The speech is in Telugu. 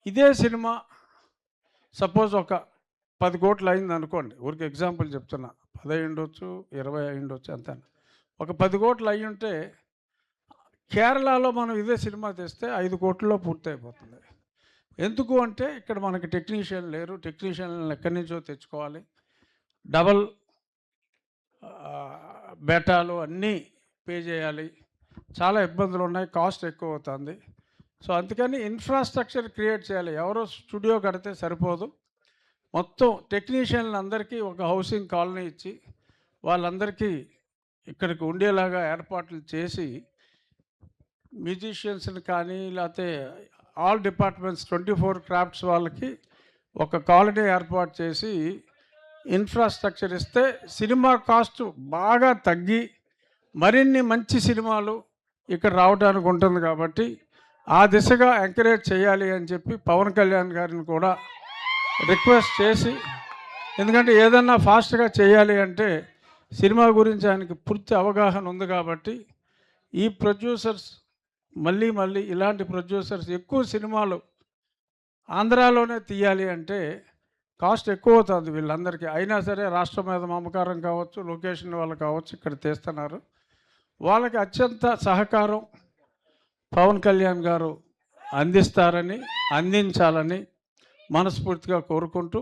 ఇదే సినిమా సపోజ్ ఒక 10 కోట్లు అయిందనుకోండి. ఊరికే ఎగ్జాంపుల్ చెప్తున్నా. 10 అయ్యుండొచ్చు, 20 అయ్యుండొచ్చు అంతే. ఒక 10 కోట్లు అయ్యుంటే కేరళలో మనం ఇదే సినిమా తెస్తే 5 కోట్లలో పూర్తయిపోతుంది. ఎందుకు అంటే ఇక్కడ మనకి టెక్నీషియన్ లేరు. టెక్నీషియన్‌లను ఎక్కడి నుంచో తెచ్చుకోవాలి. డబల్ బేటాలు అన్నీ పే చేయాలి. చాలా ఇబ్బందులున్నాయి. కాస్ట్ ఎక్కువవుతుంది. సో, అందుకని ఇన్‌ఫ్రాస్ట్రక్చర్ క్రియేట్ చేయాలి. ఎవరో స్టూడియో కడితే సరిపోదు. మొత్తం టెక్నీషియన్లందరికీ ఒక హౌసింగ్ కాలనీ ఇచ్చి, వాళ్ళందరికీ ఇక్కడికి ఉండేలాగా ఏర్పాట్లు చేసి, మ్యూజిషియన్స్‌ని కానీ, లేతే ఆల్ డిపార్ట్మెంట్స్ 24 క్రాఫ్ట్స్ వాళ్ళకి ఒక కాలనీ ఏర్పాటు చేసి, ఇన్‌ఫ్రాస్ట్రక్చర్ ఇస్తే సినిమా కాస్ట్ బాగా తగ్గి, మరిన్ని మంచి సినిమాలు ఇక్కడ రావడానికి ఉంటుంది కాబట్టి, ఆ దిశగా ఎంకరేజ్ చేయాలి అని చెప్పి పవన్ కళ్యాణ్ గారిని కూడా రిక్వెస్ట్ చేసి, ఎందుకంటే ఏదన్నా ఫాస్ట్‌గా చేయాలి అంటే సినిమా గురించి ఆయనకి పూర్తి అవగాహన ఉంది కాబట్టి, ఈ ప్రొడ్యూసర్స్ మళ్ళీ ఇలాంటి ప్రొడ్యూసర్స్ ఎక్కువ సినిమాలు ఆంధ్రాలోనే తీయాలి అంటే కాస్ట్ ఎక్కువ అవుతుంది వీళ్ళందరికీ. అయినా సరే రాష్ట్రం మీద మమకారం కావచ్చు, లొకేషన్ వాళ్ళు కావచ్చు, ఇక్కడ తీస్తున్నారు. వాళ్ళకి అత్యంత సహకారం పవన్ కళ్యాణ్ గారు అందిస్తారని, అందించాలని మనస్ఫూర్తిగా కోరుకుంటూ